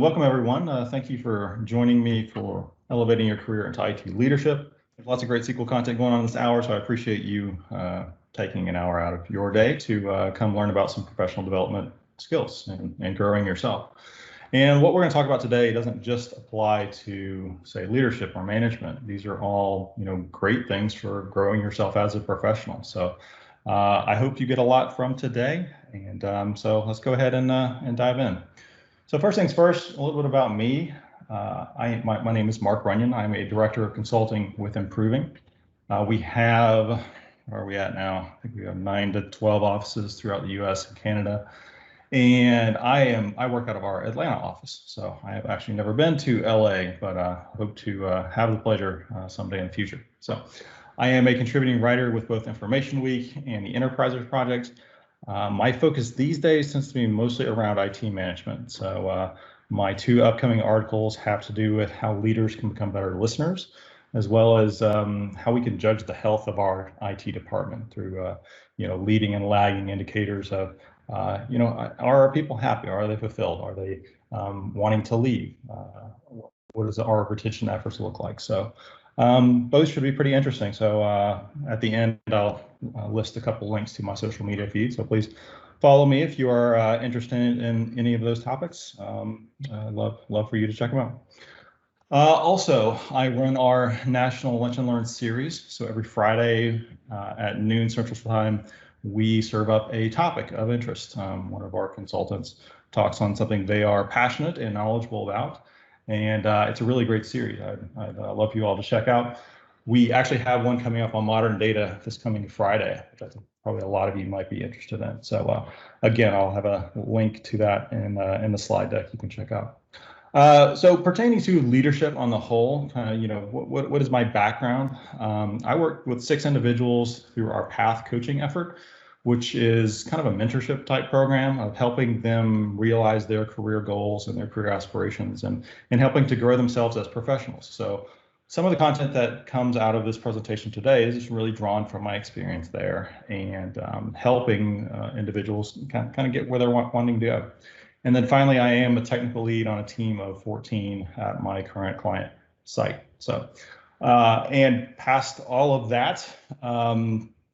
welcome everyone. Thank you for joining me for elevating your career into IT leadership. There's lots of great SQL content going on this hour, so I appreciate you taking an hour out of your day to come learn about some professional development skills and growing yourself. And what we're going to talk about today doesn't just apply to, say, leadership or management. These are all, great things for growing yourself as a professional. So I hope you get a lot from today. And so let's go ahead and dive in. So first things first, a little bit about me. My name is Mark Runyon. I'm a director of consulting with Improving. We have, where are we at now? I think we have 9 to 12 offices throughout the US and Canada. And I work out of our Atlanta office. So I have actually never been to LA, but hope to have the pleasure someday in the future. So I am a contributing writer with both Information Week and the Enterprisers Project. My focus these days tends to be mostly around IT management. So my 2 upcoming articles have to do with how leaders can become better listeners, as well as how we can judge the health of our IT department through leading and lagging indicators of are our people happy? Are they fulfilled? Are they wanting to leave? What does our retention efforts look like? So both should be pretty interesting. So at the end, I'll list a couple links to my social media feed. So please follow me if you are interested in any of those topics. I'd love for you to check them out. Also, I run our National Lunch and Learn series. So every Friday at noon Central Time, we serve up a topic of interest. One of our consultants talks on something they are passionate and knowledgeable about. And it's a really great series. I'd love you all to check out. We actually have one coming up on modern data this coming Friday, which I think probably a lot of you might be interested in. So again, I'll have a link to that in the slide deck you can check out. So pertaining to leadership on the whole, what is my background? I worked with 6 individuals through our PATH coaching effort, which is kind of a mentorship type program of helping them realize their career goals and their career aspirations and helping to grow themselves as professionals. So some of the content that comes out of this presentation today is really drawn from my experience there and helping individuals kind of get where they're wanting to go. And then finally, I am a technical lead on a team of 14 at my current client site. So, and past all of that,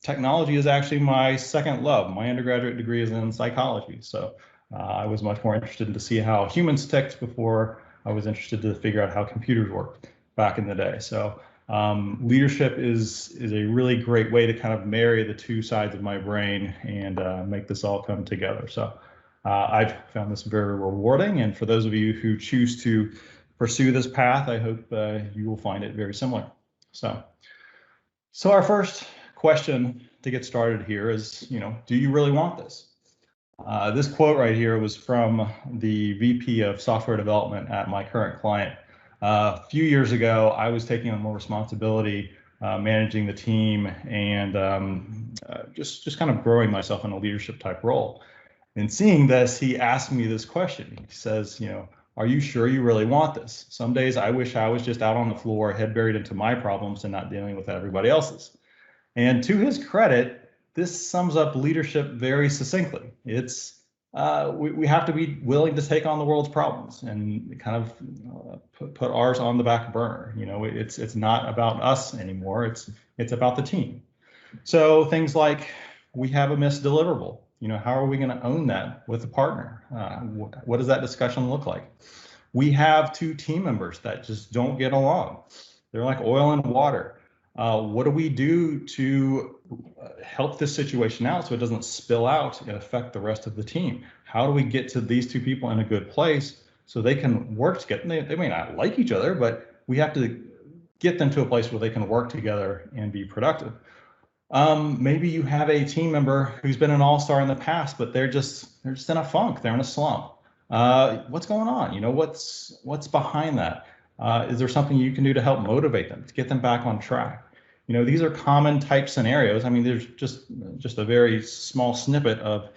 technology is actually my second love. My undergraduate degree is in psychology. So I was much more interested to see how humans ticked before I was interested to figure out how computers work back in the day. So leadership is a really great way to kind of marry the 2 sides of my brain and make this all come together. So I've found this very rewarding, and for those of you who choose to pursue this path, I hope you will find it very similar. So our first question to get started here is, do you really want this? This quote right here was from the VP of software development at my current client. A few years ago, I was taking on more responsibility, managing the team, and just kind of growing myself in a leadership type role. And seeing this, he asked me this question. He says, are you sure you really want this? Some days I wish I was just out on the floor, head buried into my problems and not dealing with everybody else's. And to his credit, this sums up leadership very succinctly. It's we have to be willing to take on the world's problems and kind of put ours on the back burner. It's not about us anymore. It's about the team. So things like we have a missed deliverable. How are we going to own that with a partner? What does that discussion look like? We have 2 team members that just don't get along. They're like oil and water. What do we do to help this situation out so it doesn't spill out and affect the rest of the team? How do we get to these 2 people in a good place so they can work together? They may not like each other, but we have to get them to a place where they can work together and be productive. Maybe you have a team member who's been an all-star in the past, but they're just in a funk. They're in a slump. What's going on? What's behind that? Is there something you can do to help motivate them, to get them back on track? These are common type scenarios. I mean, there's just a very small snippet of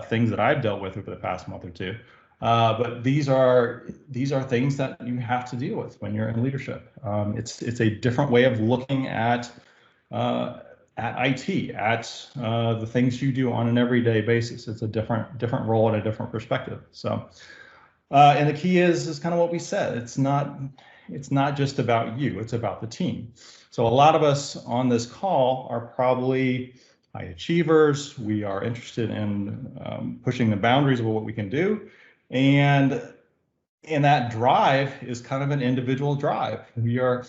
things that I've dealt with over the past month or 2. But these are things that you have to deal with when you're in leadership. It's a different way of looking at IT, at the things you do on an everyday basis. It's a different role and a different perspective. So And the key is kind of what we said. It's not just about you, it's about the team. So a lot of us on this call are probably high achievers. We are interested in pushing the boundaries of what we can do. And that drive is kind of an individual drive. We are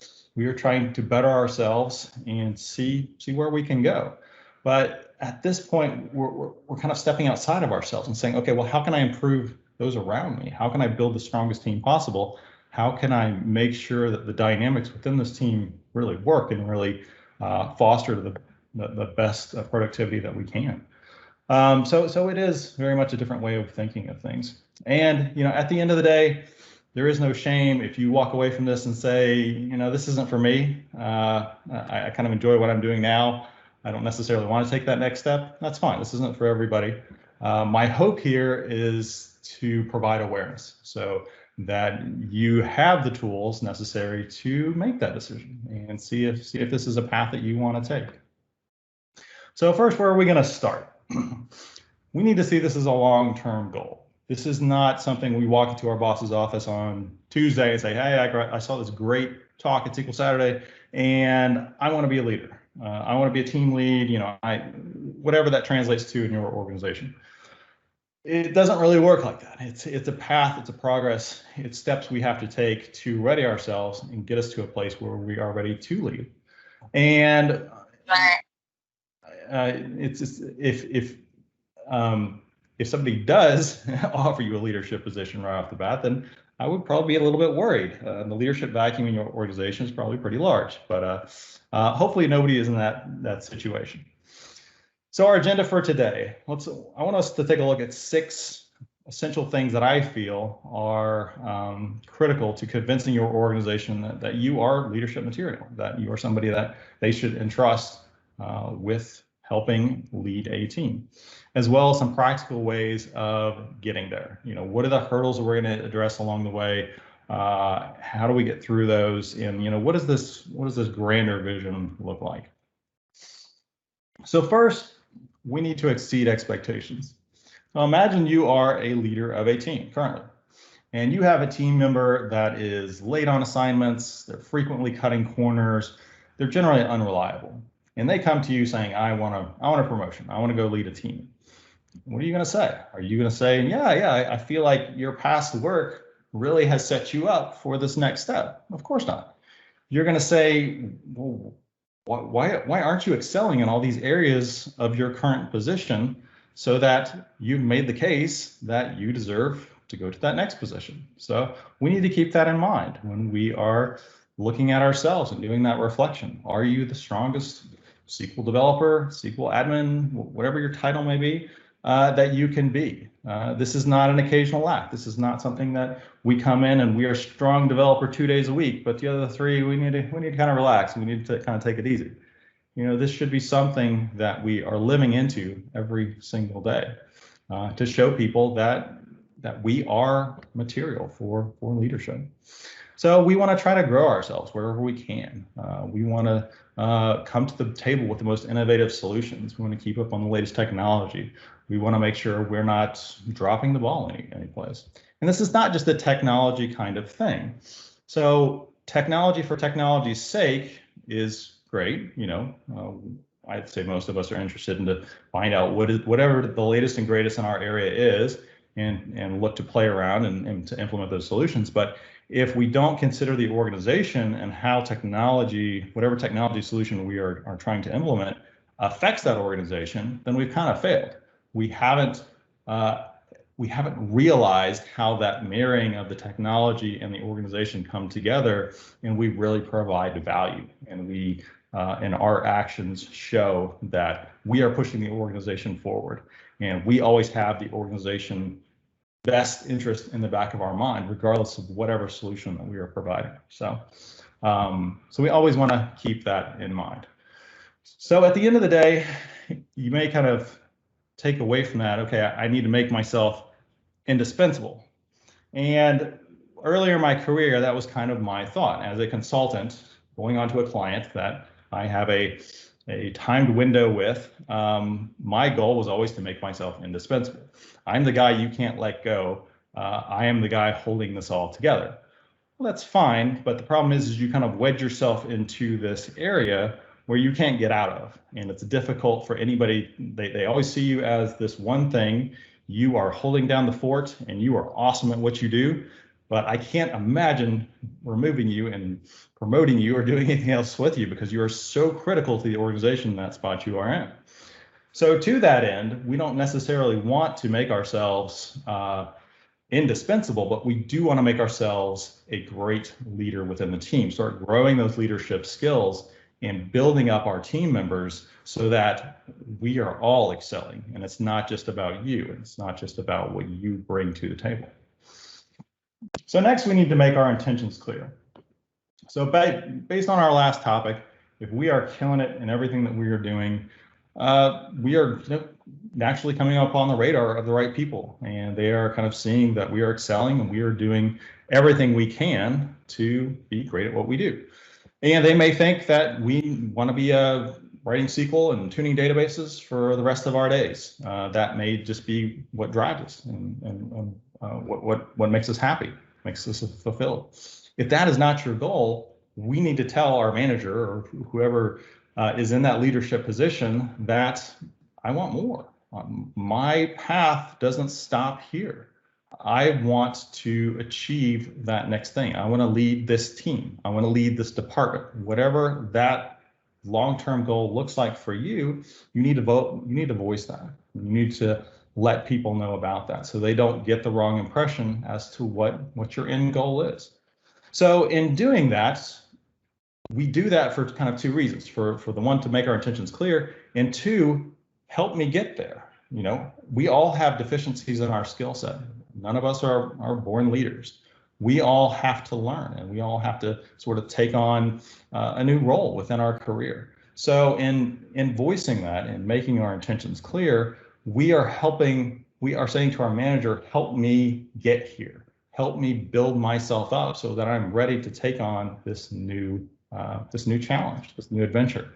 trying to better ourselves and see where we can go. But at this point, we're kind of stepping outside of ourselves and saying, okay, well, how can I improve those around me? How can I build the strongest team possible? How can I make sure that the dynamics within this team really work and really foster the best productivity that we can? So it is very much a different way of thinking of things. And at the end of the day, there is no shame if you walk away from this and say, this isn't for me. I kind of enjoy what I'm doing now. I don't necessarily want to take that next step. That's fine. This isn't for everybody. My hope here is to provide awareness so that you have the tools necessary to make that decision and see if this is a path that you want to take. So first, where are we going to start? We need to see this as a long-term goal. This is not something we walk into our boss's office on Tuesday and say, hey, I saw this great talk at SQL Saturday, and I want to be a leader. I want to be a team lead, whatever that translates to in your organization. It doesn't really work like that. It's a path, it's a progress, it's steps we have to take to ready ourselves and get us to a place where we are ready to lead. And it's just, if somebody does offer you a leadership position right off the bat, then I would probably be a little bit worried. The leadership vacuum in your organization is probably pretty large, but hopefully nobody is in that situation. So our agenda for today, I want us to take a look at 6 essential things that I feel are critical to convincing your organization that you are leadership material, that you are somebody that they should entrust with helping lead a team, as well as some practical ways of getting there. What are the hurdles that we're going to address along the way? How do we get through those? And what does this grander vision look like? So first, we need to exceed expectations. Now imagine you are a leader of a team currently, and you have a team member that is late on assignments, they're frequently cutting corners, they're generally unreliable. And they come to you saying, I want a promotion. I want to go lead a team. What are you going to say? Are you going to say, yeah, I feel like your past work really has set you up for this next step? Of course not. You're going to say, well, why aren't you excelling in all these areas of your current position so that you've made the case that you deserve to go to that next position? So we need to keep that in mind when we are looking at ourselves and doing that reflection. Are you the strongest SQL developer, SQL admin, whatever your title may be, that you can be? This is not an occasional act. This is not something that we come in and we are a strong developer 2 days a week, but the other 3 we need to kind of relax. We need to kind of take it easy. This should be something that we are living into every single day to show people that we are material for leadership. So we want to try to grow ourselves wherever we can. We want to come to the table with the most innovative solutions. We want to keep up on the latest technology. We want to make sure we're not dropping the ball any place. And this is not just a technology kind of thing. So technology for technology's sake is great. I'd say most of us are interested in to find out whatever the latest and greatest in our area is and look to play around and to implement those solutions. But if we don't consider the organization and how technology, whatever technology solution we are trying to implement, affects that organization, then we've kind of failed. We haven't realized how that marrying of the technology and the organization come together, and we really provide value. And we and our actions show that we are pushing the organization forward, and we always have the organization best interest in the back of our mind, regardless of whatever solution that we are providing. So we always want to keep that in mind. So at the end of the day, you may kind of take away from that, okay, I need to make myself indispensable. And earlier in my career, that was kind of my thought as a consultant going on to a client that I have a timed window with. My goal was always to make myself indispensable. I'm the guy you can't let go I am the guy holding this all together. Well, that's fine, but the problem is you kind of wedge yourself into this area where you can't get out of. And it's difficult for anybody. They always see you as this one thing. You are holding down the fort and you are awesome at what you do. But I can't imagine removing you and promoting you or doing anything else with you because you are so critical to the organization in that spot you are in. So to that end, we don't necessarily want to make ourselves indispensable, but we do want to make ourselves a great leader within the team, start growing those leadership skills and building up our team members so that we are all excelling. And it's not just about you. It's not just about what you bring to the table. So next, we need to make our intentions clear. So based on our last topic, if we are killing it in everything that we are doing, we are naturally coming up on the radar of the right people, and they are kind of seeing that we are excelling and we are doing everything we can to be great at what we do. And they may think that we want to be writing SQL and tuning databases for the rest of our days. That may just be what drives us and what makes us happy, makes us fulfilled. If that is not your goal, we need to tell our manager or whoever is in that leadership position that I want more. My path doesn't stop here. I want to achieve that next thing. I want to lead this team. I want to lead this department. Whatever that long-term goal looks like for you, you need to vote. You need to voice that. You need to let people know about that so they don't get the wrong impression as to what your end goal is. So in doing that, we do that for kind of two reasons. For the one, to make our intentions clear, and two, help me get there. You know, we all have deficiencies in our skill set. None of us are born leaders. We all have to learn, and we all have to sort of take on a new role within our career. So in voicing that and making our intentions clear, we are saying to our manager, help me get here. Help me build myself up so that I'm ready to take on this new challenge, this new adventure.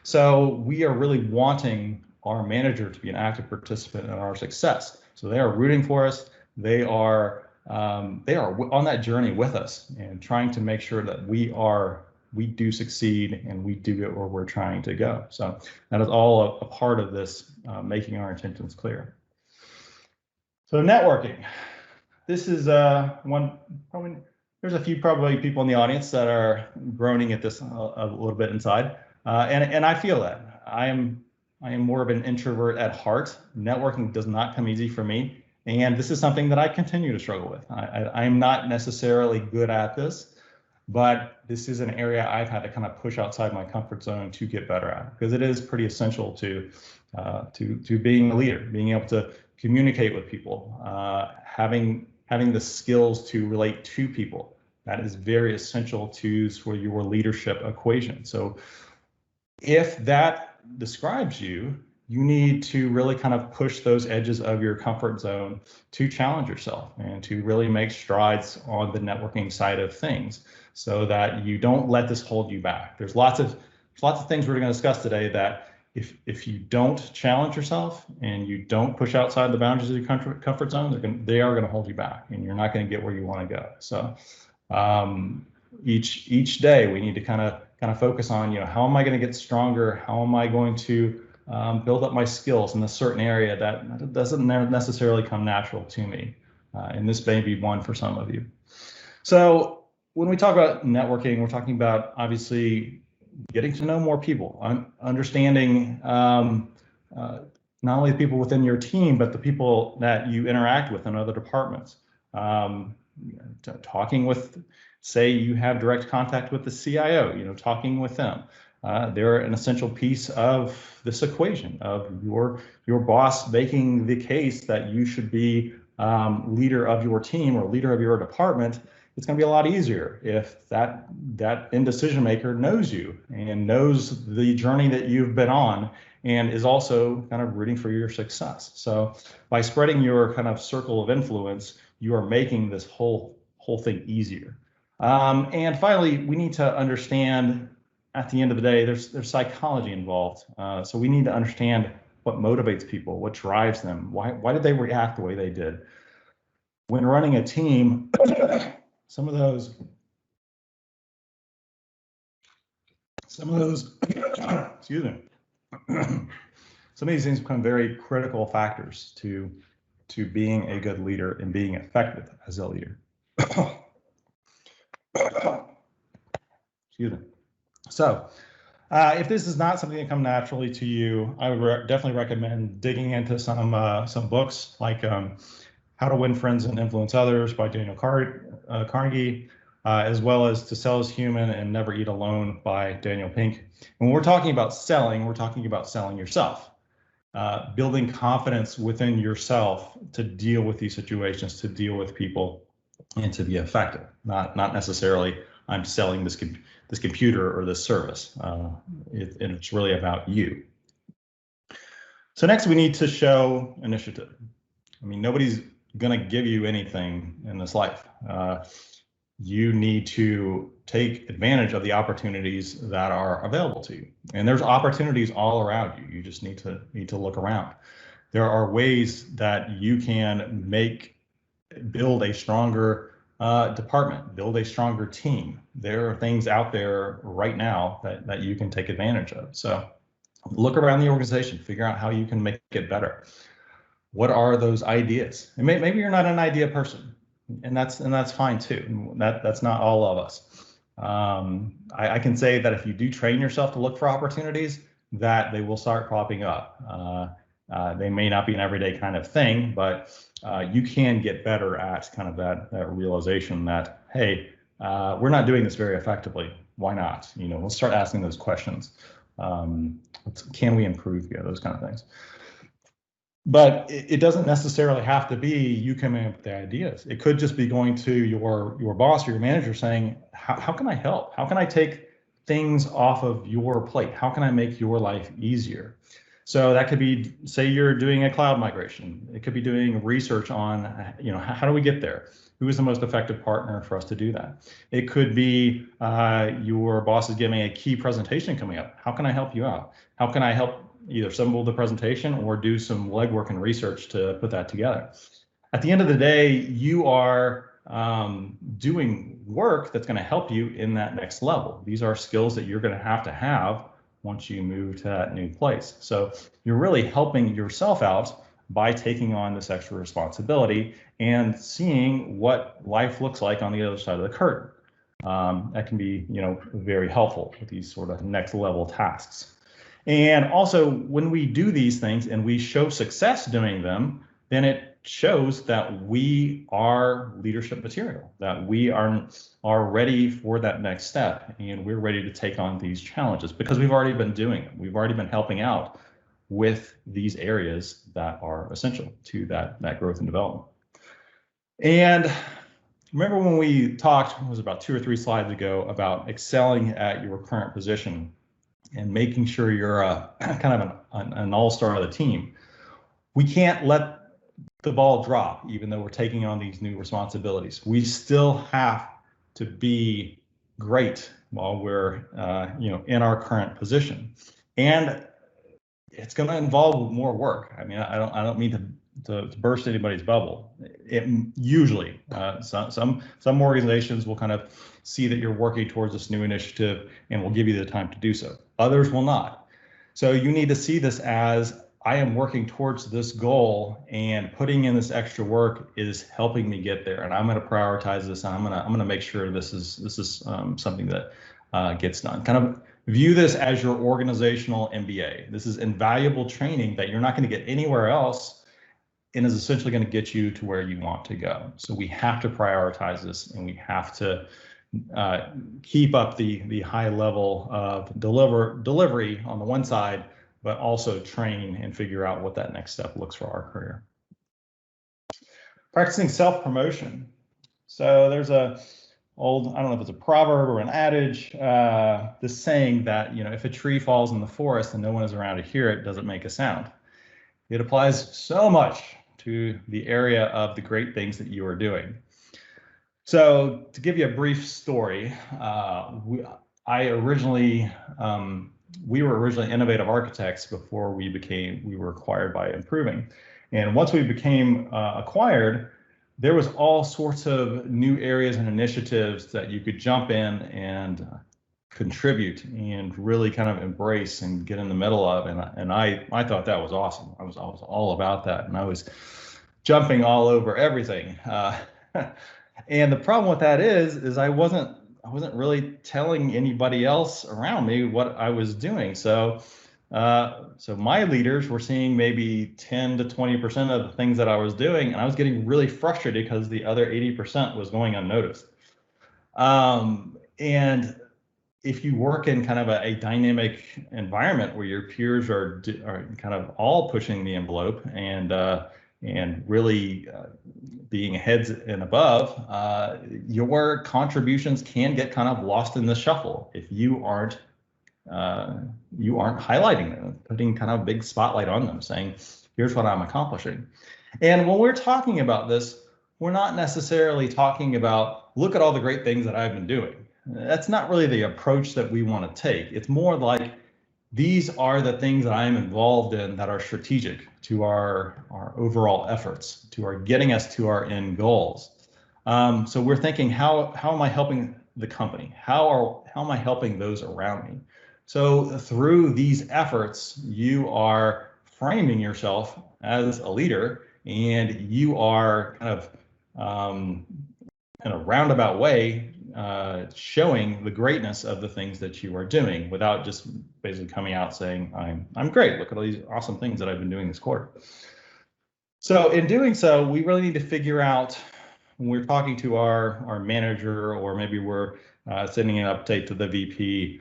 So we are really wanting our manager to be an active participant in our success. So they are rooting for us. They are on that journey with us and trying to make sure that we do succeed and we do get where we're trying to go. So that is all a part of this making our intentions clear. So networking. This is one, probably, there's a few probably people in the audience that are groaning at this a little bit inside. And I feel that. I am more of an introvert at heart. Networking does not come easy for me. And this is something that I continue to struggle with. I am not necessarily good at this, but this is an area I've had to kind of push outside my comfort zone to get better at, because it is pretty essential to being a leader, being able to communicate with people, having the skills to relate to people. That is very essential to sort of your leadership equation. So if that describes you, you need to really kind of push those edges of your comfort zone to challenge yourself and to really make strides on the networking side of things so that you don't let this hold you back. There's lots of things we're going to discuss today that if you don't challenge yourself and you don't push outside the boundaries of your comfort zone, they are going to hold you back and you're not going to get where you want to go. So each day we need to kind of focus on, you know, how am I going to get stronger? How am I going to build up my skills in a certain area that doesn't necessarily come natural to me? And this may be one for some of you. So when we talk about networking, we're talking about obviously getting to know more people, understanding not only the people within your team, but the people that you interact with in other departments. Talking with, say you have direct contact with the CIO, you know, talking with them. They're an essential piece of this equation of your boss making the case that you should be leader of your team or leader of your department. It's going to be a lot easier if that end decision maker knows you and knows the journey that you've been on and is also kind of rooting for your success. So by spreading your kind of circle of influence, you are making this whole thing easier. And finally, we need to understand, at the end of the day, there's psychology involved. So we need to understand what motivates people, what drives them, why did they react the way they did. when running a team, some of those, excuse me, some of these things become very critical factors to being a good leader and being effective as a leader. Excuse me. So, if this is not something that comes naturally to you, I would definitely recommend digging into some books like How to Win Friends and Influence Others by Daniel Carnegie, as well as To Sell is Human and Never Eat Alone by Daniel Pink. When we're talking about selling, we're talking about selling yourself, building confidence within yourself to deal with these situations, to deal with people, and to be effective. Not necessarily I'm selling this computer or this service. It's really about you. So next we need to show initiative. I mean, nobody's going to give you anything in this life. You need to take advantage of the opportunities that are available to you. And there's opportunities all around you. You just need to look around. There are ways that you can build a stronger department, build a stronger team. There are things out there right now that you can take advantage of. So look around the organization, figure out how you can make it better. What are those ideas? And maybe you're not an idea person, and that's fine too. That's not all of us. I can say that if you do train yourself to look for opportunities, that they will start popping up. They may not be an everyday kind of thing, but you can get better at kind of that realization that, hey, we're not doing this very effectively. Why not? Let's start asking those questions. Can we improve? Yeah, those kind of things. But it doesn't necessarily have to be you coming up with the ideas. It could just be going to your boss or your manager saying, how can I help? How can I take things off of your plate? How can I make your life easier? So that could be, say you're doing a cloud migration. It could be doing research on, how do we get there? Who is the most effective partner for us to do that? It could be your boss is giving a key presentation coming up. How can I help you out? How can I help either assemble the presentation or do some legwork and research to put that together? At the end of the day, you are doing work that's going to help you in that next level. These are skills that you're going to have once you move to that new place. So you're really helping yourself out by taking on this extra responsibility and seeing what life looks like on the other side of the curtain. That can be, very helpful with these sort of next level tasks. And also, when we do these things and we show success doing them, then it shows that we are leadership material, that we are ready for that next step, and we're ready to take on these challenges because we've already been doing it. We've already been helping out with these areas that are essential to that growth and development. And remember when we talked, it was about 2 or 3 slides ago, about excelling at your current position and making sure you're kind of an all-star of the team. We can't let the ball drop, even though we're taking on these new responsibilities. We still have to be great while we're in our current position, and it's going to involve more work. I mean, I don't mean to burst anybody's bubble. It usually some organizations will kind of see that you're working towards this new initiative and will give you the time to do so. Others will not. So you need to see this as, I am working towards this goal, and putting in this extra work is helping me get there. And I'm going to prioritize this, and I'm going to make sure this is something that gets done. Kind of view this as your organizational MBA. This is invaluable training that you're not going to get anywhere else, and is essentially going to get you to where you want to go. So we have to prioritize this, and we have to keep up the high level of delivery on the one side, but also train and figure out what that next step looks for our career. Practicing self-promotion. So there's I don't know if it's a proverb or an adage, this saying that, if a tree falls in the forest and no one is around to hear it, doesn't make a sound. It applies so much to the area of the great things that you are doing. So to give you a brief story, we were originally innovative architects before we were acquired by Improving. And once we became acquired, there was all sorts of new areas and initiatives that you could jump in and contribute and really kind of embrace and get in the middle of. And I thought that was awesome. I was all about that. And I was jumping all over everything. And the problem with that is I wasn't really telling anybody else around me what I was doing. So my leaders were seeing maybe 10 to 20% of the things that I was doing, and I was getting really frustrated because the other 80% was going unnoticed. And if you work in kind of a dynamic environment where your peers are kind of all pushing the envelope and really being heads and above, your contributions can get kind of lost in the shuffle if you aren't highlighting them, putting kind of a big spotlight on them, saying, here's what I'm accomplishing. And when we're talking about this, we're not necessarily talking about, look at all the great things that I've been doing. That's not really the approach that we want to take. It's more like, these are the things that I am involved in that are strategic to our overall efforts, to our getting us to our end goals. So we're thinking, how am I helping the company? How am I helping those around me? So through these efforts, you are framing yourself as a leader, and you are kind of in a roundabout way showing the greatness of the things that you are doing without just basically coming out saying, I'm great, look at all these awesome things that I've been doing this quarter. So in doing so, we really need to figure out, when we're talking to our manager, or maybe we're sending an update to the VP,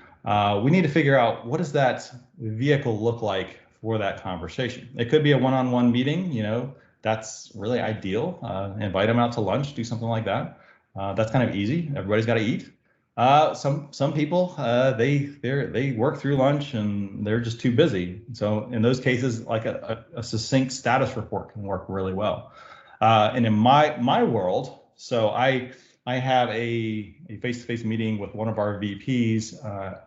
we need to figure out, what does that vehicle look like for that conversation? It could be a one-on-one meeting, that's really ideal. Invite them out to lunch, do something like that. That's kind of easy. Everybody's got to eat. Some people they work through lunch and they're just too busy. So in those cases, like a succinct status report can work really well. And in my world, so I have a face-to-face meeting with one of our VPs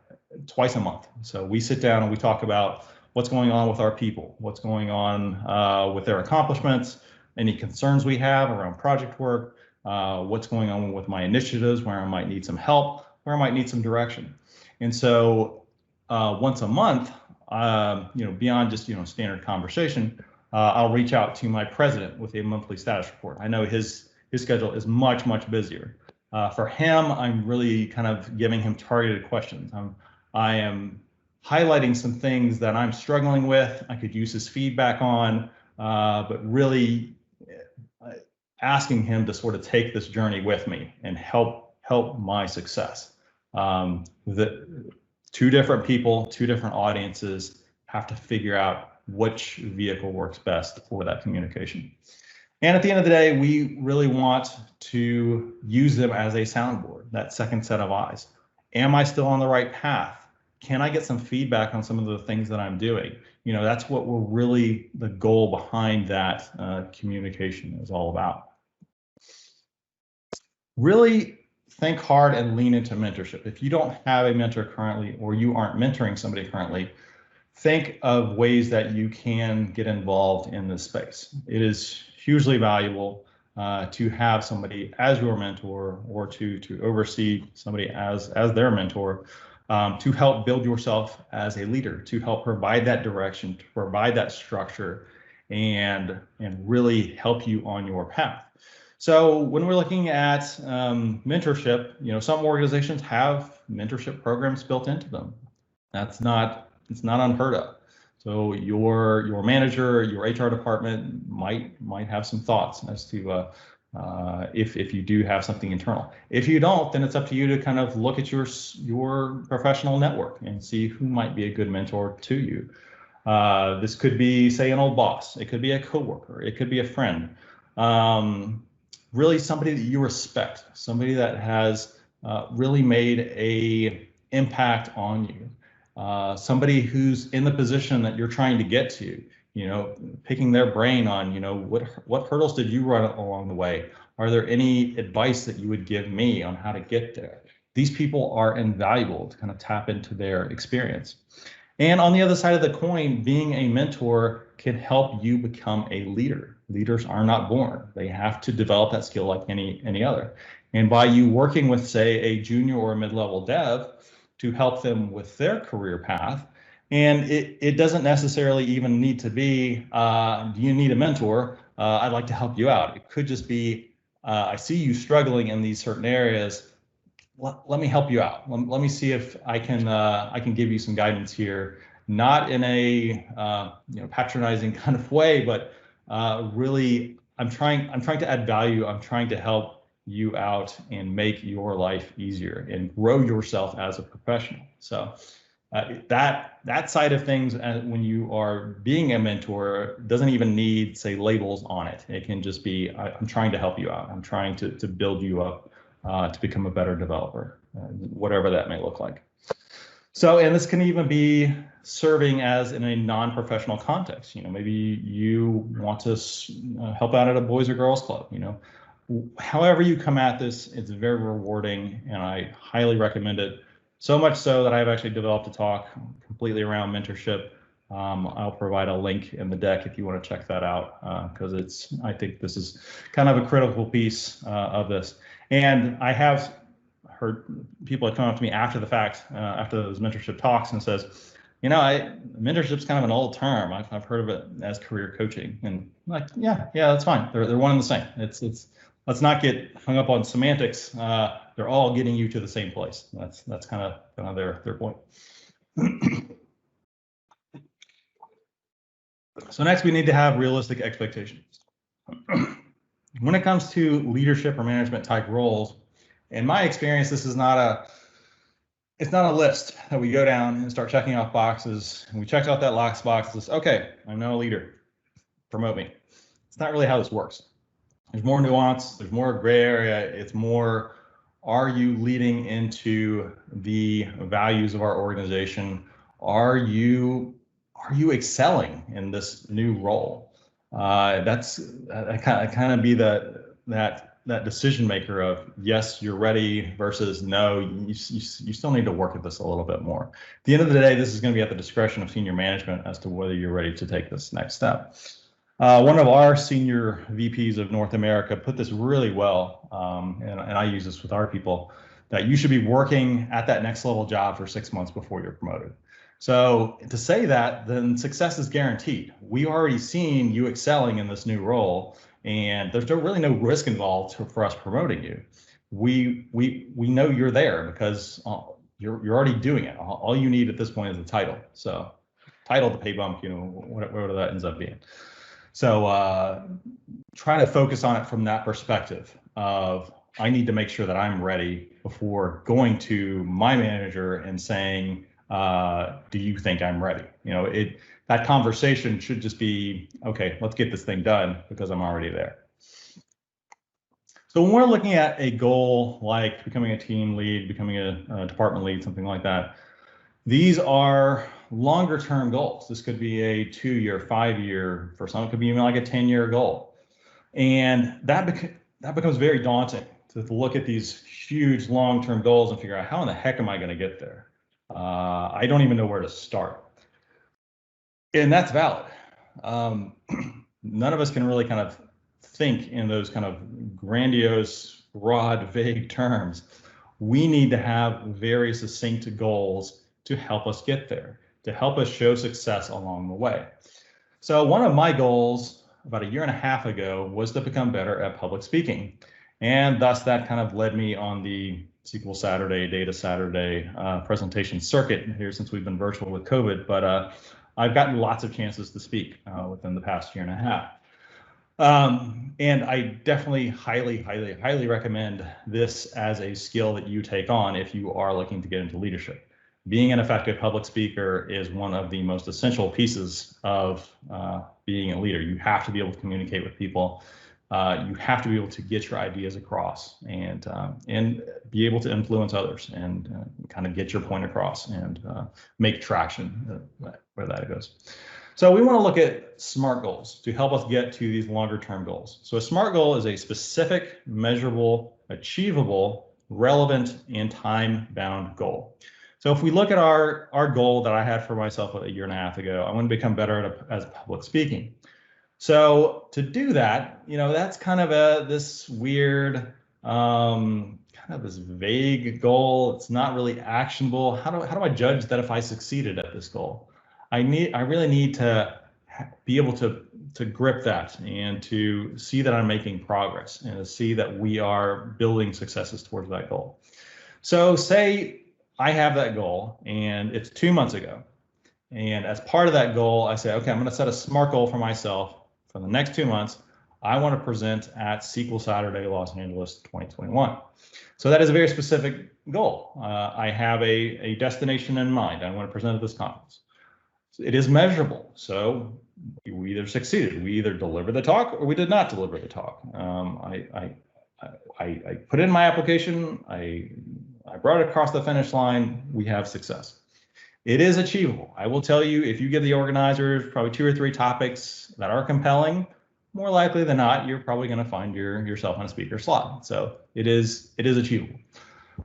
twice a month. So we sit down and we talk about what's going on with our people, what's going on with their accomplishments, any concerns we have around project work, what's going on with my initiatives, where I might need some help, where I might need some direction. And so once a month, beyond just standard conversation, I'll reach out to my president with a monthly status report. I know his schedule is much busier. For him, I'm really kind of giving him targeted questions. I am highlighting some things that I'm struggling with, I could use his feedback on, but really asking him to sort of take this journey with me and help my success. The two different people, two different audiences have to figure out which vehicle works best for that communication. And at the end of the day, we really want to use them as a soundboard, that second set of eyes. Am I still on the right path? Can I get some feedback on some of the things that I'm doing? That's what we're really, the goal behind that communication is all about. Really think hard and lean into mentorship. If you don't have a mentor currently, or you aren't mentoring somebody currently, think of ways that you can get involved in this space. It is hugely valuable to have somebody as your mentor, or to oversee somebody as their mentor, to help build yourself as a leader, to help provide that direction, to provide that structure, and really help you on your path. So when we're looking at mentorship, some organizations have mentorship programs built into them. It's not unheard of. So your manager, your HR department might have some thoughts as to if you do have something internal. If you don't, then it's up to you to kind of look at your professional network and see who might be a good mentor to you. This could be, say, an old boss. It could be a coworker. It could be a friend. Really somebody that you respect, somebody that has really made a impact on you. Somebody who's in the position that you're trying to get to, picking their brain on, what hurdles did you run along the way? Are there any advice that you would give me on how to get there? These people are invaluable to kind of tap into their experience. And on the other side of the coin, being a mentor can help you become a leader. Leaders are not born. They have to develop that skill like any other. And by you working with, say, a junior or a mid-level dev to help them with their career path, and it doesn't necessarily even need to be, do you need a mentor? I'd like to help you out. It could just be, I see you struggling in these certain areas. Let me help you out. Let me see if I can give you some guidance here, not in a patronizing kind of way, but really I'm trying to add value. I'm trying to help you out and make your life easier and grow yourself as a professional. So that side of things, when you are being a mentor, doesn't even need, say, labels on it. It can just be, I'm trying to help you out. I'm trying to build you up to become a better developer, whatever that may look like. So, and this can even be serving as in a non-professional context. Maybe you want to help out at a boys or girls club. However you come at this, it's very rewarding, and I highly recommend it. So much so that I've actually developed a talk completely around mentorship. I'll provide a link in the deck if you want to check that out, because I think this is kind of a critical piece of this. And I have heard people come up to me after the fact, after those mentorship talks, and says, mentorship's kind of an old term. I've heard of it as career coaching, and I'm like, yeah, that's fine. They're one and the same. Let's not get hung up on semantics. They're all getting you to the same place. That's kind of their point. So next, we need to have realistic expectations. When it comes to leadership or management type roles, in my experience, this is it's not a list that we go down and start checking off boxes. And we checked off that last box. It's okay, I'm now a leader. Promote me. It's not really how this works. There's more nuance. There's more gray area. It's more, are you leading into the values of our organization? Are you excelling in this new role? That's kind of be that decision maker of, yes, you're ready versus no, you still need to work at this a little bit more. At the end of the day, this is going to be at the discretion of senior management as to whether you're ready to take this next step. One of our senior VPs of North America put this really well, and I use this with our people, that you should be working at that next level job for 6 months before you're promoted. So to say that, then success is guaranteed. We already seen you excelling in this new role, and there's really no risk involved for us promoting you. We know you're there because you're already doing it. All you need at this point is a title. So title to pay bump, whatever that ends up being. So try to focus on it from that perspective of, I need to make sure that I'm ready before going to my manager and saying, do you think I'm ready? That conversation should just be, okay, let's get this thing done because I'm already there. So when we're looking at a goal like becoming a team lead, becoming a department lead, something like that, these are longer term goals. This could be a 2-year, 5-year, for some it could be even like a 10-year goal. And that becomes very daunting to look at these huge long-term goals and figure out, how in the heck am I going to get there? I don't even know where to start. And that's valid. None of us can really kind of think in those kind of grandiose, broad, vague terms. We need to have very succinct goals to help us get there, to help us show success along the way. So one of my goals about 1.5 years ago was to become better at public speaking. And thus that kind of led me on the SQL Saturday, Data.Saturday presentation circuit here since we've been virtual with COVID, but I've gotten lots of chances to speak within the past 1.5 years. And I definitely highly recommend this as a skill that you take on if you are looking to get into leadership. Being an effective public speaker is one of the most essential pieces of being a leader. You have to be able to communicate with people. You have to be able to get your ideas across and be able to influence others and kind of get your point across and make traction where that goes. So we want to look at SMART goals to help us get to these longer term goals. So a SMART goal is a specific, measurable, achievable, relevant, and time-bound goal. So if we look at our goal that I had for myself 1.5 years ago, I want to become better at public speaking. So to do that, that's kind of this weird, kind of this vague goal. It's not really actionable. How do I judge that if I succeeded at this goal? I really need to be able to grip that and to see that I'm making progress and to see that we are building successes towards that goal. So say I have that goal and it's 2 months ago. And as part of that goal, I say, okay, I'm going to set a SMART goal for myself for the next 2 months. I want to present at SQL Saturday Los Angeles 2021. So that is a very specific goal. I have a destination in mind. I want to present at this conference. It is measurable. So we either succeeded, we either delivered the talk or we did not deliver the talk. I put in my application, I brought it across the finish line, we have success. It is achievable. I will tell you, if you give the organizers probably 2 or 3 topics that are compelling, more likely than not, you're probably going to find yourself on a speaker slot. So it is achievable.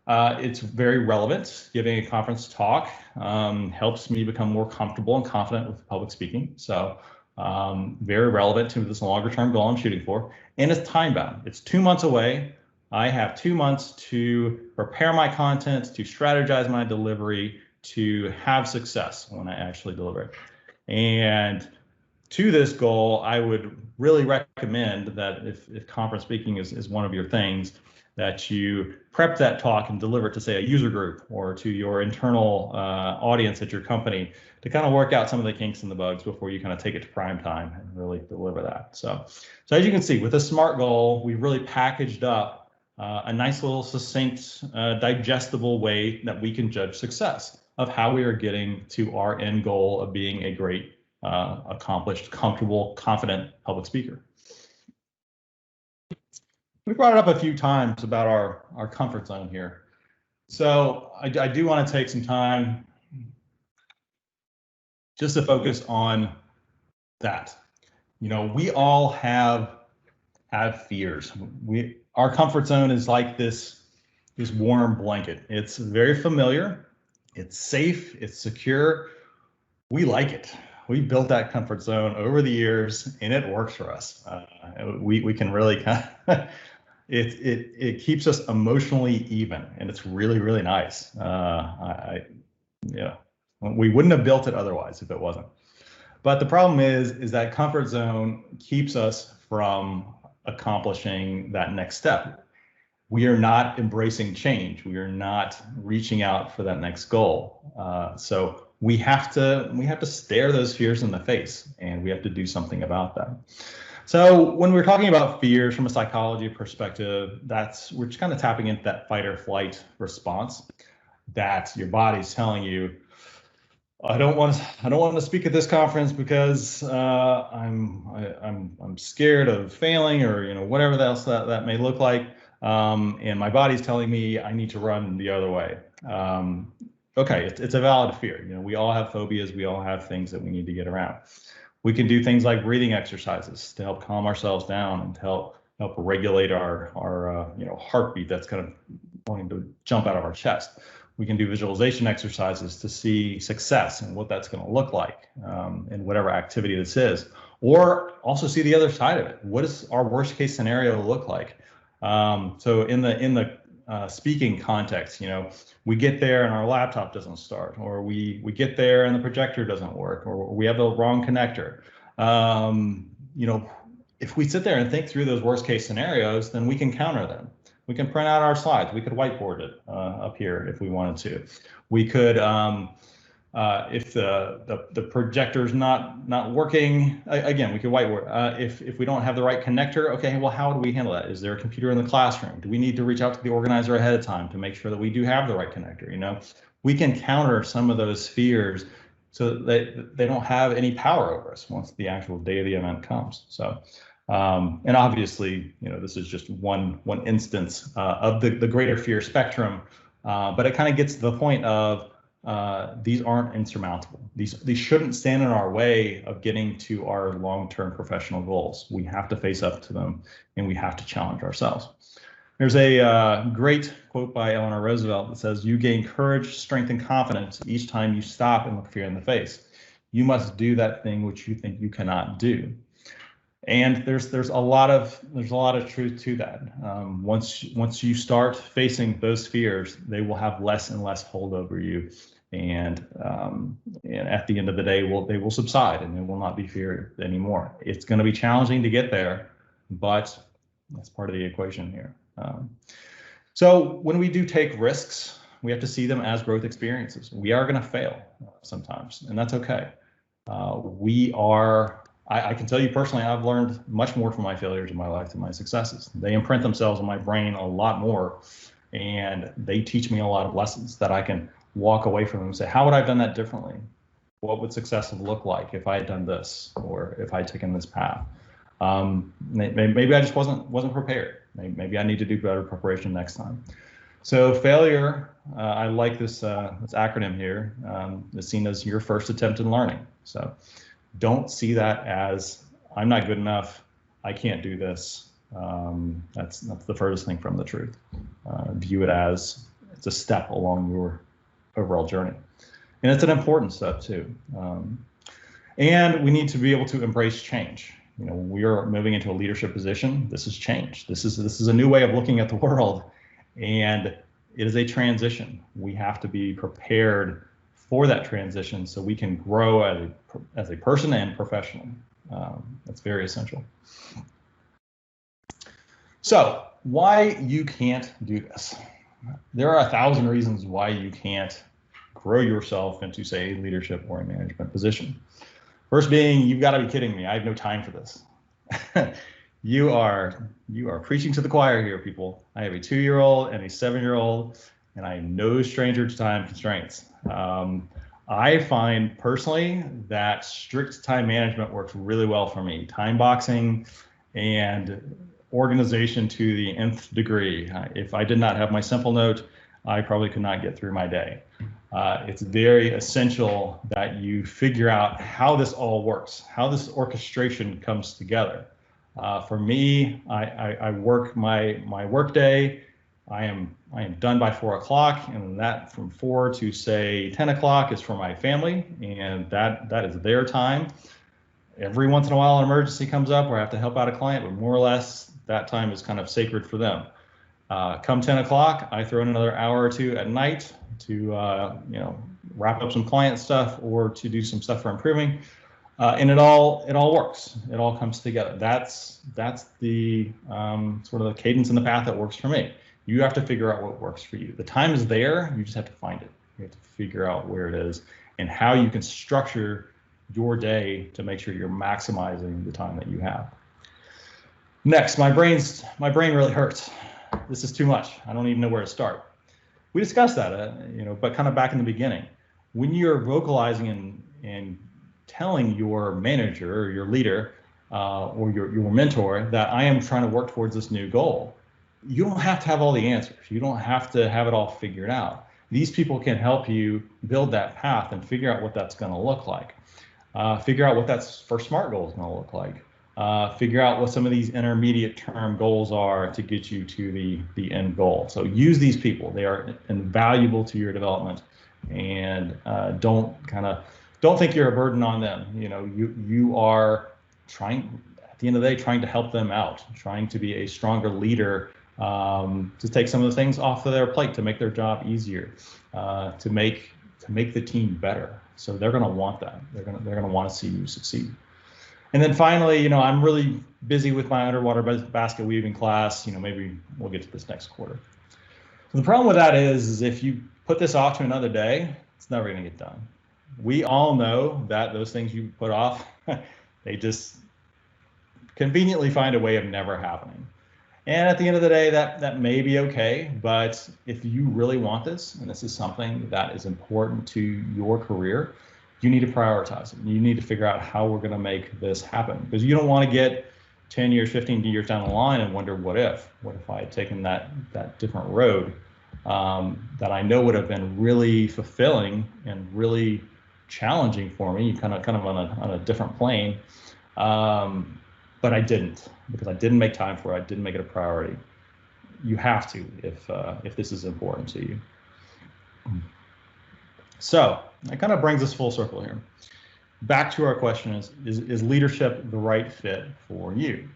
It's very relevant. Giving a conference talk helps me become more comfortable and confident with public speaking. So very relevant to this longer term goal I'm shooting for. And it's time bound. It's 2 months away. I have 2 months to prepare my content, to strategize my delivery, to have success when I actually deliver it. And to this goal, I would really recommend that if conference speaking is one of your things, that you prep that talk and deliver it to, say, a user group or to your internal audience at your company to kind of work out some of the kinks and the bugs before you kind of take it to prime time and really deliver that. So as you can see, with a SMART goal, we've really packaged up a nice little succinct, digestible way that we can judge success of how we are getting to our end goal of being a great, accomplished, comfortable, confident public speaker. We brought it up a few times about our comfort zone here. So I do want to take some time just to focus on that. We all have fears. Our comfort zone is like this warm blanket. It's very familiar. It's safe. It's secure. We like it. We built that comfort zone over the years, and it works for us. We can really kind of it keeps us emotionally even, and it's really, really nice. We wouldn't have built it otherwise if it wasn't. But the problem is that comfort zone keeps us from accomplishing that next step. We are not embracing change. We are not reaching out for that next goal. So we have to stare those fears in the face, and we have to do something about them. So when we're talking about fears from a psychology perspective, we're just kind of tapping into that fight or flight response that your body's telling you, I don't want to speak at this conference because I'm scared of failing, or whatever else that may look like, and my body's telling me I need to run the other way. Okay, it's a valid fear. We all have phobias. We all have things that we need to get around. We can do things like breathing exercises to help calm ourselves down and to help regulate our heartbeat that's kind of wanting to jump out of our chest. We can do visualization exercises to see success and what that's going to look like in whatever activity this is, or also see the other side of it. What does our worst case scenario look like? So in the speaking context, we get there and our laptop doesn't start, or we get there and the projector doesn't work, or we have the wrong connector. If we sit there and think through those worst case scenarios, then we can counter them. We can print out our slides. We could whiteboard it up here if we wanted to. We could, if the projector's not working, again, we could whiteboard. If we don't have the right connector, okay, well, how do we handle that? Is there a computer in the classroom? Do we need to reach out to the organizer ahead of time to make sure that we do have the right connector? We can counter some of those fears so that they don't have any power over us once the actual day of the event comes. So. And obviously, this is just one instance of the greater fear spectrum, but it kind of gets to the point of these aren't insurmountable. These shouldn't stand in our way of getting to our long-term professional goals. We have to face up to them, and we have to challenge ourselves. There's a great quote by Eleanor Roosevelt that says, "You gain courage, strength, and confidence each time you stop and look fear in the face. You must do that thing which you think you cannot do." And there's a lot of truth to that. Once you start facing those fears, they will have less and less hold over you, and at the end of the day, they will subside and they will not be feared anymore. It's going to be challenging to get there, but that's part of the equation here. So when we do take risks, we have to see them as growth experiences. We are going to fail sometimes, and that's okay. I can tell you personally, I've learned much more from my failures in my life than my successes. They imprint themselves on my brain a lot more, and they teach me a lot of lessons that I can walk away from and say, how would I have done that differently? What would success have looked like if I had done this, or if I had taken this path? Maybe I just wasn't prepared. Maybe I need to do better preparation next time. So failure, I like this acronym here. It's seen as your first attempt in learning. So don't see that as I'm not good enough, I can't do this. That's the furthest thing from the truth. View it as it's a step along your overall journey, and it's an important step too. And we need to be able to embrace change. You know, we are moving into a leadership position. This is change. This is a new way of looking at the world, and it is a transition. We have to be prepared for that transition so we can grow as a person and professionally. That's very essential. So why you can't do this? There are 1,000 reasons why you can't grow yourself into, say, a leadership or a management position. First being, you've got to be kidding me. I have no time for this. You are preaching to the choir here, people. I have a 2-year-old and a 7-year-old, and I am no stranger to time constraints. I find personally that strict time management works really well for me. Time boxing and organization to the nth degree. If I did not have my simple note, I probably could not get through my day. It's very essential that you figure out how this all works, how this orchestration comes together. For me, I work my work day. I am done by 4 o'clock, and that from 4 to say 10 o'clock is for my family, and that is their time. Every once in a while, an emergency comes up where I have to help out a client, but more or less that time is kind of sacred for them. Come 10 o'clock, I throw in another hour or two at night to wrap up some client stuff or to do some stuff for improving, and it all works. It all comes together. That's the sort of the cadence and the path that works for me. You have to figure out what works for you. The time is there. You just have to find it. You have to figure out where it is and how you can structure your day to make sure you're maximizing the time that you have. Next, my brain really hurts. This is too much. I don't even know where to start. We discussed that, but kind of back in the beginning, when you're vocalizing and telling your manager or your leader or your mentor that I am trying to work towards this new goal, you don't have to have all the answers. You don't have to have it all figured out. These people can help you build that path and figure out what that's going to look like. Figure out what that first SMART goal is going to look like. Figure out what some of these intermediate term goals are to get you to the end goal. So use these people. They are invaluable to your development, and don't think you're a burden on them. You are trying, at the end of the day, trying to help them out, trying to be a stronger leader, to take some of the things off of their plate, to make their job easier, to make the team better. So they're going to want that. They're going to want to see you succeed. And then finally, I'm really busy with my underwater basket weaving class. Maybe we'll get to this next quarter. So the problem with that is if you put this off to another day, it's never going to get done. We all know that those things you put off, they just conveniently find a way of never happening. And at the end of the day, that may be okay, but if you really want this, and this is something that is important to your career, you need to prioritize it. You need to figure out how we're going to make this happen, because you don't want to get 10 years, 15 years down the line and wonder what if I had taken that different road that I know would have been really fulfilling and really challenging for me, kind of on a different plane. But I didn't, because I didn't make time for it. I didn't make it a priority. You have to if this is important to you. So that kind of brings us full circle here. back to our question is leadership the right fit for you?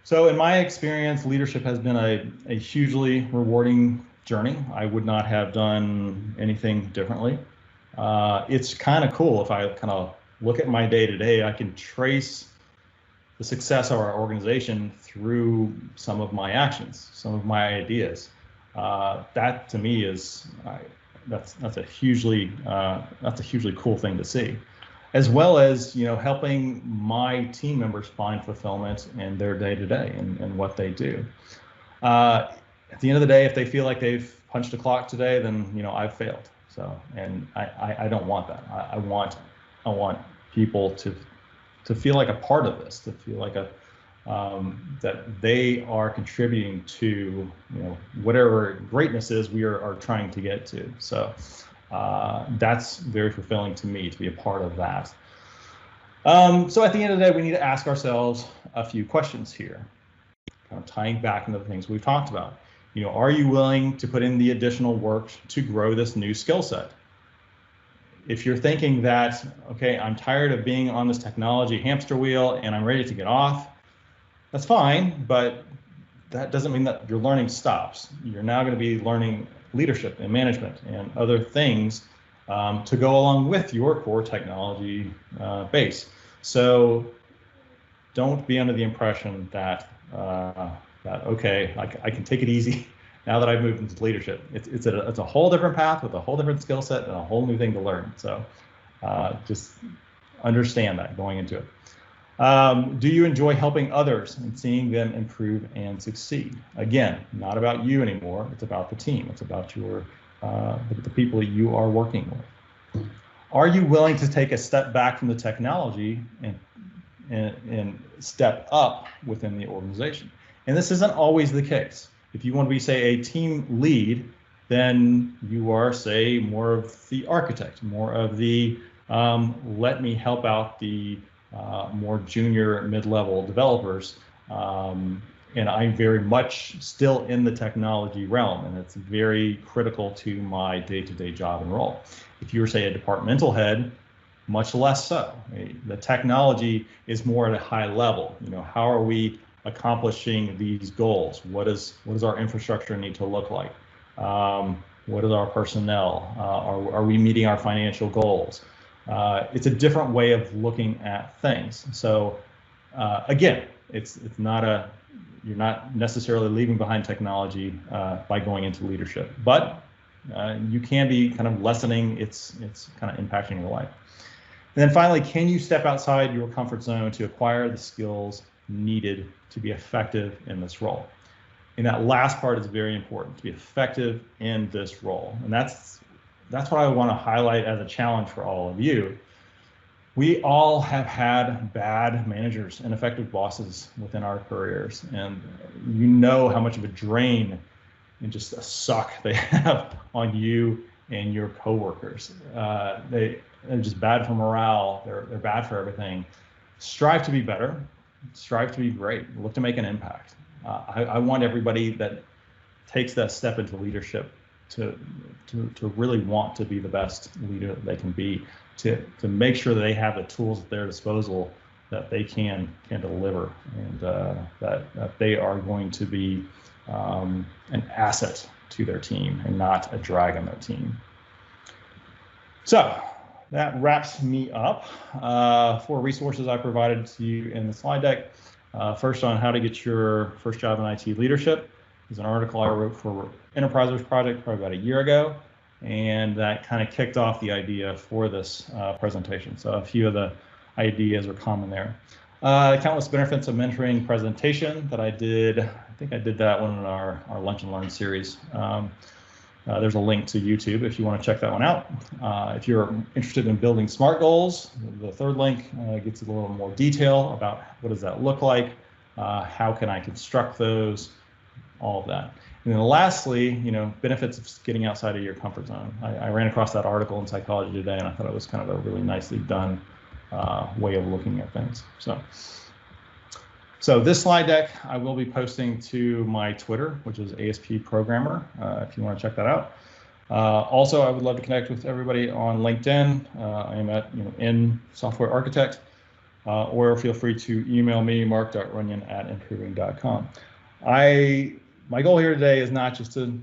So in my experience, leadership has been a hugely rewarding journey. I would not have done anything differently. It's kind of cool if I kind of look at my day to day, I can trace the success of our organization through some of my actions, some of my ideas. That to me is that's a hugely cool thing to see, as well as helping my team members find fulfillment in their day to day and what they do. At the end of the day, if they feel like they've punched a clock today, then I've failed. So, and I don't want that. I want people to feel like a part of this, to feel like that they are contributing to whatever greatness is we are trying to get to. So that's very fulfilling to me to be a part of that. So at the end of the day, we need to ask ourselves a few questions here, kind of tying back into the things we've talked about. Are you willing to put in the additional work to grow this new skill set? If you're thinking that, okay, I'm tired of being on this technology hamster wheel and I'm ready to get off, that's fine, but that doesn't mean that your learning stops. You're now going to be learning leadership and management and other things to go along with your core technology base. So don't be under the impression that okay, I can take it easy now that I've moved into leadership. It's a whole different path with a whole different skill set and a whole new thing to learn. So just understand that going into it. Do you enjoy helping others and seeing them improve and succeed? Again, not about you anymore. It's about the team. It's about the people you are working with. Are you willing to take a step back from the technology and step up within the organization? And this isn't always the case. If you want to be, say, a team lead, then you are, say, more of the architect, more of the let me help out the more junior mid-level developers. And I'm very much still in the technology realm, and it's very critical to my day-to-day job and role. If you were, say, a departmental head, much less so. The technology is more at a high level. How are we accomplishing these goals? What does our infrastructure need to look like? What is our personnel? Are we meeting our financial goals? It's a different way of looking at things. So again, it's not you're not necessarily leaving behind technology by going into leadership, but you can be kind of lessening its kind of impacting your life. And then finally, can you step outside your comfort zone to acquire the skills needed to be effective in this role? And that last part is very important, to be effective in this role. And that's what I want to highlight as a challenge for all of you. We all have had bad managers and ineffective bosses within our careers, and how much of a drain and just a suck they have on you and your coworkers. They're just bad for morale. They're bad for everything. Strive to be better. Strive to be great. Look to make an impact. I want everybody that takes that step into leadership to really want to be the best leader that they can be, to make sure that they have the tools at their disposal that they can deliver, and that they are going to be an asset to their team and not a drag on their team. So that wraps me up. 4 resources I provided to you in the slide deck. First, on how to get your first job in IT leadership is an article I wrote for Enterprisers Project probably about a year ago, and that kind of kicked off the idea for this presentation. So a few of the ideas are common there. Countless benefits of mentoring presentation that I did. I think I did that one in our Lunch and Learn series. There's a link to YouTube if you want to check that one out. If you're interested in building SMART goals, the third link gets a little more detail about what does that look like, how can I construct those, all of that. And then lastly, benefits of getting outside of your comfort zone. I ran across that article in Psychology Today, and I thought it was kind of a really nicely done way of looking at things. So this slide deck I will be posting to my Twitter, which is ASP Programmer, if you want to check that out. Also, I would love to connect with everybody on LinkedIn. I am at in software architect, or feel free to email me, mark.runyon@improving.com. My goal here today is not just to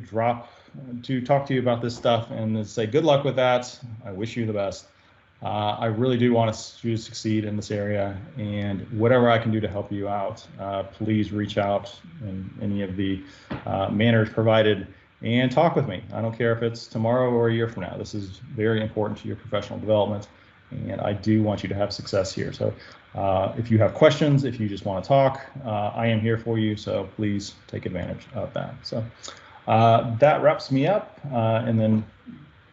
talk to you about this stuff and to say good luck with that. I wish you the best. I really do want you to succeed in this area, and whatever I can do to help you out, please reach out in any of the manners provided and talk with me. I don't care if it's tomorrow or a year from now. This is very important to your professional development, and I do want you to have success here. So if you have questions, if you just want to talk, I am here for you, so please take advantage of that. So that wraps me up, and then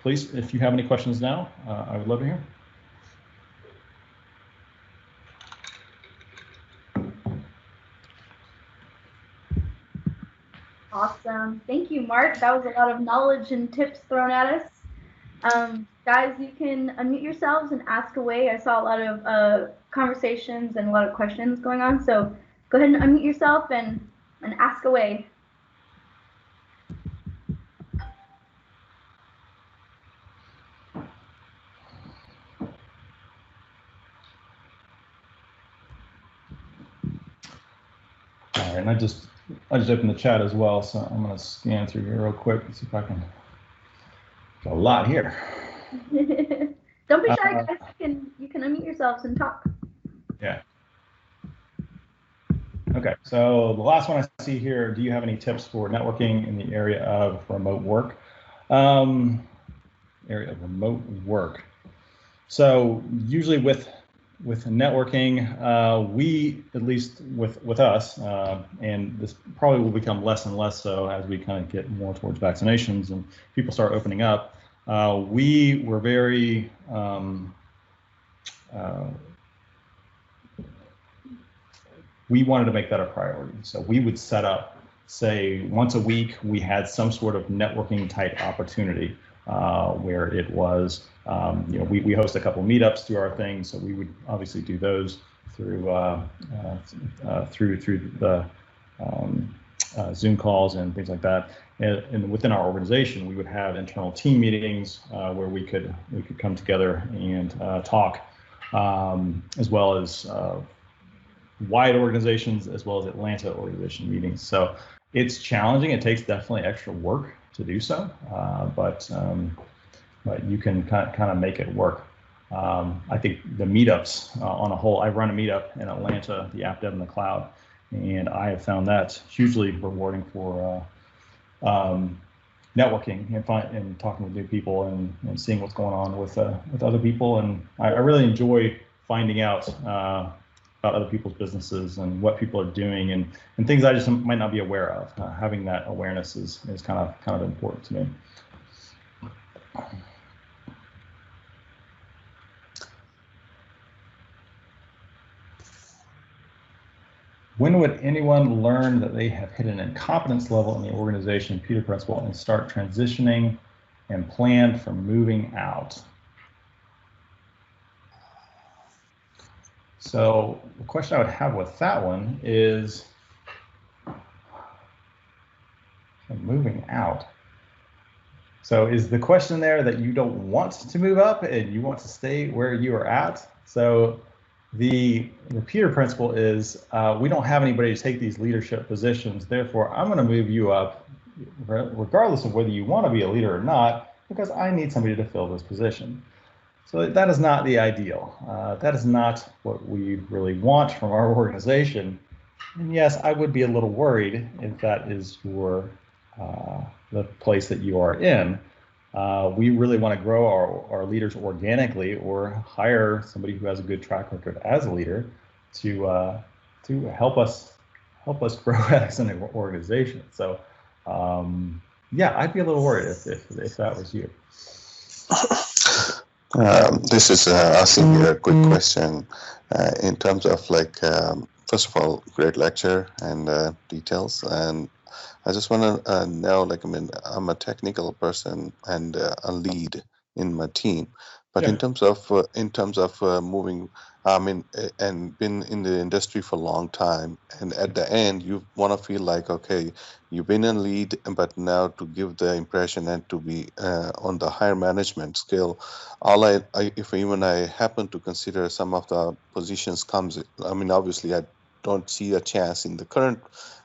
please, if you have any questions now, I would love to hear. Awesome. Thank you, Mark. That was a lot of knowledge and tips thrown at us. Guys, you can unmute yourselves and ask away. I saw a lot of conversations and a lot of questions going on, so go ahead and unmute yourself and ask away. All right, and I just opened the chat as well, so I'm going to scan through here real quick and see if I can. Got a lot here. Don't be shy, guys. You can unmute yourselves and talk. Yeah. Okay, so the last one I see here, do you have any tips for networking in the area of remote work? So usually with networking, we, at least with us, and this probably will become less and less so as we kind of get more towards vaccinations and people start opening up, we were very we wanted to make that a priority. So we would set up, say, once a week, we had some sort of networking type opportunity where it was, we host a couple meetups through our thing. So we would obviously do those through the Zoom calls and things like that. And within our organization, we would have internal team meetings where we could come together and talk, as well as wide organizations, as well as Atlanta organization meetings. So it's challenging. It takes definitely extra work to do so, but you can kind of make it work. I think the meetups on a whole, I run a meetup in Atlanta, the App Dev in the Cloud, and I have found that hugely rewarding for networking and talking with new people and seeing what's going on with other people. And I really enjoy finding out about other people's businesses and what people are doing and things I just might not be aware of. Having that awareness is kind of important to me. When would anyone learn that they have hit an incompetence level in the organization, Peter Principle, and start transitioning and plan for moving out? So the question I would have with that one is moving out. So is the question there that you don't want to move up and you want to stay where you are at? So the Peter Principle is we don't have anybody to take these leadership positions. Therefore, I'm going to move you up regardless of whether you want to be a leader or not, because I need somebody to fill this position. So that is not the ideal. That is not what we really want from our organization. And yes, I would be a little worried if that is your the place that you are in. We really want to grow our leaders organically, or hire somebody who has a good track record as a leader to help us grow as an organization. So yeah, I'd be a little worried if that was you. This is asking you a quick question in terms of first of all, great lecture and details. And I just want to know, I'm a technical person and a lead in my team. But Yeah. in terms of moving, I mean, and been in the industry for a long time, and at the end you want to feel like, okay, you've been a lead, but now to give the impression and to be on the higher management scale, if even I happen to consider some of the positions comes, I mean, obviously I don't see a chance in the current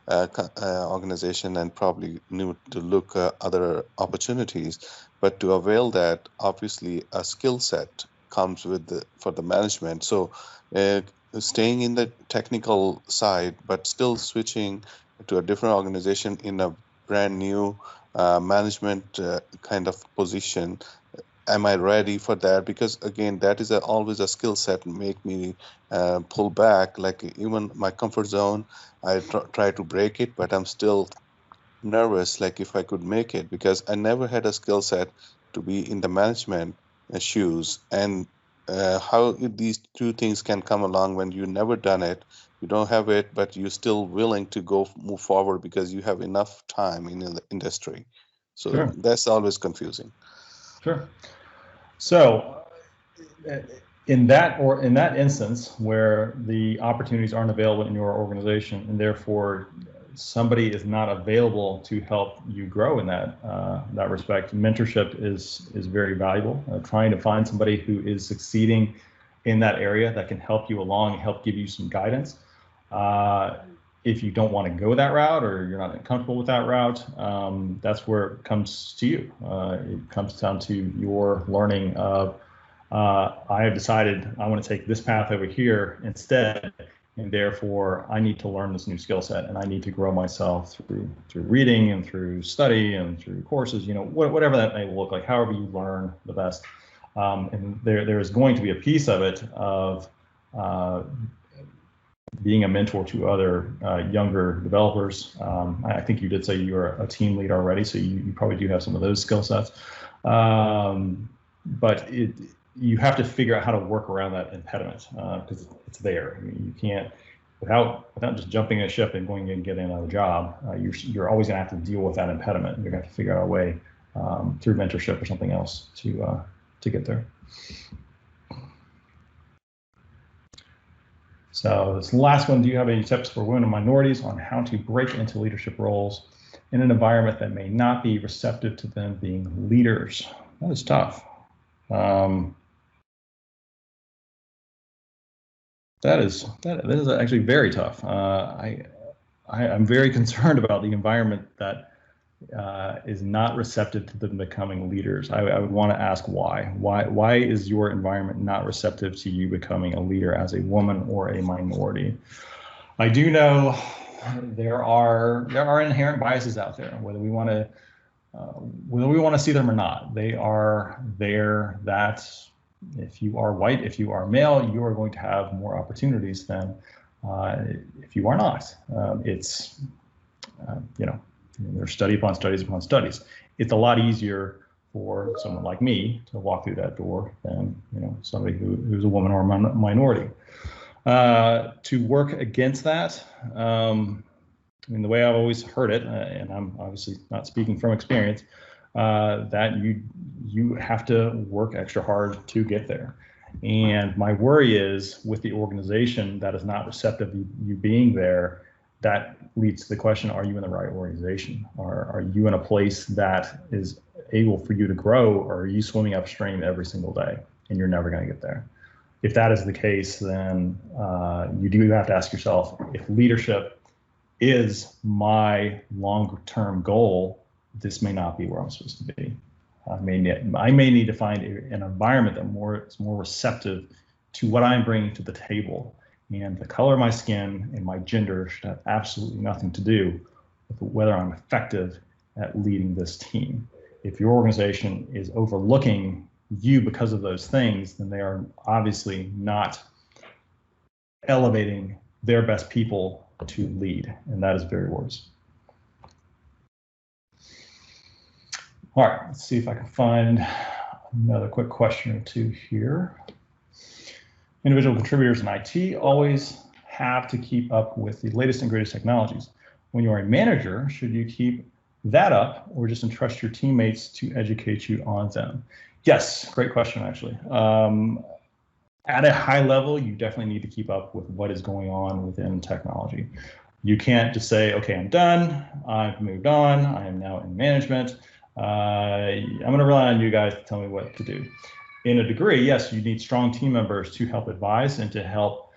organization, and probably need to look other opportunities. But to avail that, obviously a skill set comes with for the management. So uh, staying in the technical side, but still switching to a different organization in a brand new management kind of position, am I ready for that? Because again, that is always a skill set make me pull back. Like even my comfort zone, I try to break it, but I'm still nervous, like if I could make it, because I never had a skill set to be in the management shoes. And how these two things can come along when you never done it, you don't have it, but you're still willing to move forward because you have enough time in the industry. So Sure. that's always confusing. Sure. So in that instance where the opportunities aren't available in your organization, and therefore somebody is not available to help you grow in that respect, mentorship is very valuable. Trying to find somebody who is succeeding in that area that can help you along, help give you some guidance. If you don't want to go that route, or you're not comfortable with that route, that's where it comes to you. It comes down to your learning of, I have decided I want to take this path over here instead, and therefore I need to learn this new skill set, and I need to grow myself through reading and through study and through courses, whatever that may look like, however you learn the best. And there is going to be a piece of it of being a mentor to other younger developers. I think you did say you were a team lead already, so you probably do have some of those skill sets. But you have to figure out how to work around that impediment, because it's there. I mean, you can't, without just jumping a ship and going and getting another job, you're always going to have to deal with that impediment. You're going to have to figure out a way through mentorship or something else to get there. So this last one, do you have any tips for women and minorities on how to break into leadership roles in an environment that may not be receptive to them being leaders? That is tough. That is actually very tough. I'm very concerned about the environment that is not receptive to them becoming leaders. I would want to ask why. Why is your environment not receptive to you becoming a leader as a woman or a minority? I do know there are inherent biases out there, whether we want to see them or not. They are there. That if you are white, if you are male, you are going to have more opportunities than if you are not. There's study upon studies upon studies. It's a lot easier for someone like me to walk through that door than somebody who's a woman or a minority. To work against that, the way I've always heard it, and I'm obviously not speaking from experience, that you have to work extra hard to get there. And my worry is with the organization that is not receptive to you being there, that leads to the question, are you in the right organization? Are you in a place that is able for you to grow, or are you swimming upstream every single day and you're never going to get there? If that is the case, then you do have to ask yourself, if leadership is my long-term goal, this may not be where I'm supposed to be. I may need to find an environment that is more receptive to what I'm bringing to the table. And the color of my skin and my gender should have absolutely nothing to do with whether I'm effective at leading this team. If your organization is overlooking you because of those things, then they are obviously not elevating their best people to lead, and that is very worse. All right, let's see if I can find another quick question or two here. Individual contributors in IT always have to keep up with the latest and greatest technologies. When you're a manager, should you keep that up or just entrust your teammates to educate you on them? Yes, great question, actually. At a high level, you definitely need to keep up with what is going on within technology. You can't just say, okay, I'm done, I've moved on, I am now in management. I'm going to rely on you guys to tell me what to do. In a degree, yes, you need strong team members to help advise and to help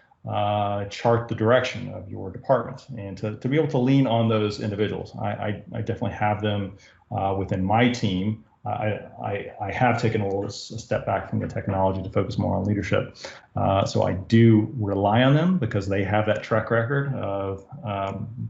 chart the direction of your department, and to be able to lean on those individuals. I definitely have them within my team. I have taken a step back from the technology to focus more on leadership. So I do rely on them because they have that track record of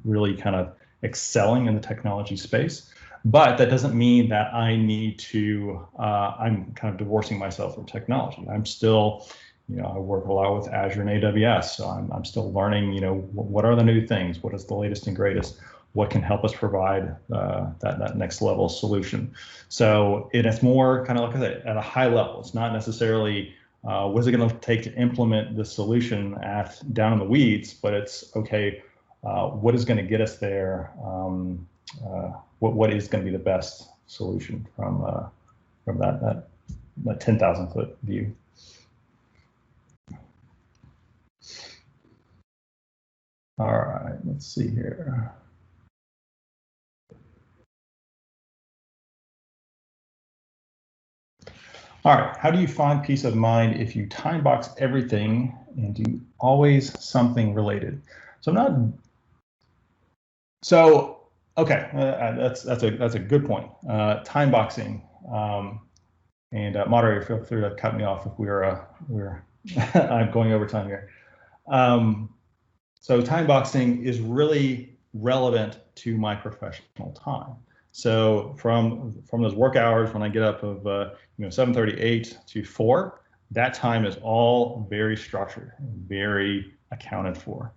really kind of excelling in the technology space. But that doesn't mean that I need to, I'm kind of divorcing myself from technology. I'm still, I work a lot with Azure and AWS, so I'm still learning, what are the new things? What is the latest and greatest? What can help us provide that next level solution? So it's more kind of like I said, at a high level. It's not necessarily what is it going to take to implement the solution down in the weeds, but it's okay. What is going to get us there? What is going to be the best solution from that 10,000 foot view? All right, let's see here. All right, how do you find peace of mind if you time box everything and do always something related? Okay, that's a good point. Time boxing, and moderator, feel free to cut me off if we're I'm going over time here. So time boxing is really relevant to my professional time. So from those work hours when I get up of 7:38 to 4, that time is all very structured, very accounted for.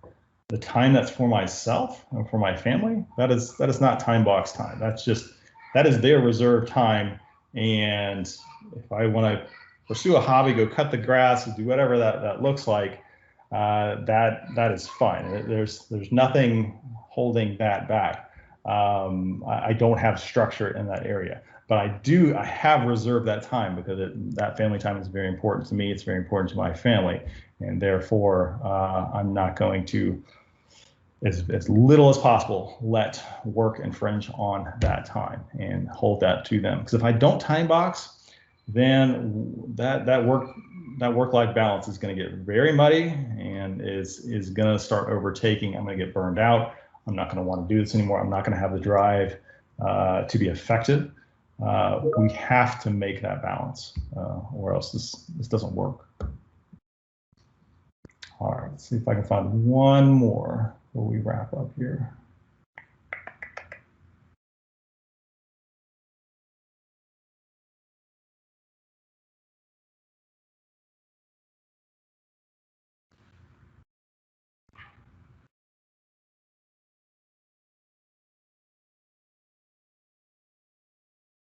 The time that's for myself and for my family, that is not time box time. That is their reserved time. And if I want to pursue a hobby, go cut the grass, do whatever that looks like, that is fine. There's nothing holding that back. I don't have structure in that area, but I have reserved that time because that family time is very important to me. It's very important to my family, and therefore I'm not going to, as little as possible, let work infringe on that time and hold that to them. Because if I don't time box, then that work-life balance is going to get very muddy and is going to start overtaking. I'm going to get burned out. I'm not going to want to do this anymore. I'm not going to have the drive to be effective. We have to make that balance, or else this doesn't work. All right, let's see if I can find one more before we wrap up here.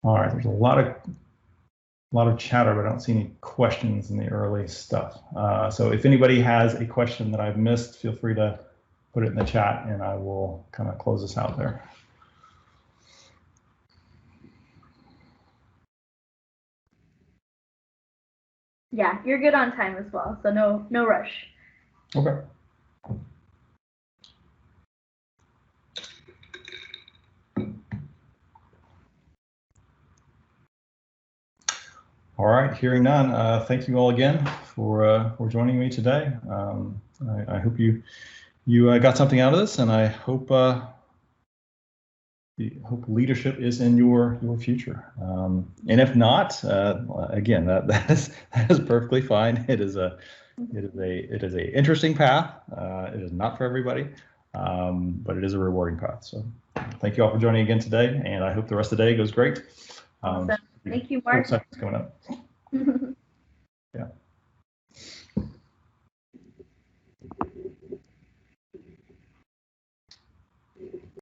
All right, there's a lot of chatter, but I don't see any questions in the early stuff. So if anybody has a question that I've missed, feel free to put it in the chat and I will kind of close this out there. Yeah, you're good on time as well, so no rush. Okay. All right, hearing none, thank you all again for joining me today. I hope you got something out of this, and I hope leadership is in your future. And if not, again, that is perfectly fine. It is a interesting path. It is not for everybody, but it is a rewarding path. So thank you all for joining again today, and I hope the rest of the day goes great. Awesome. Thank you, Mark. Coming up.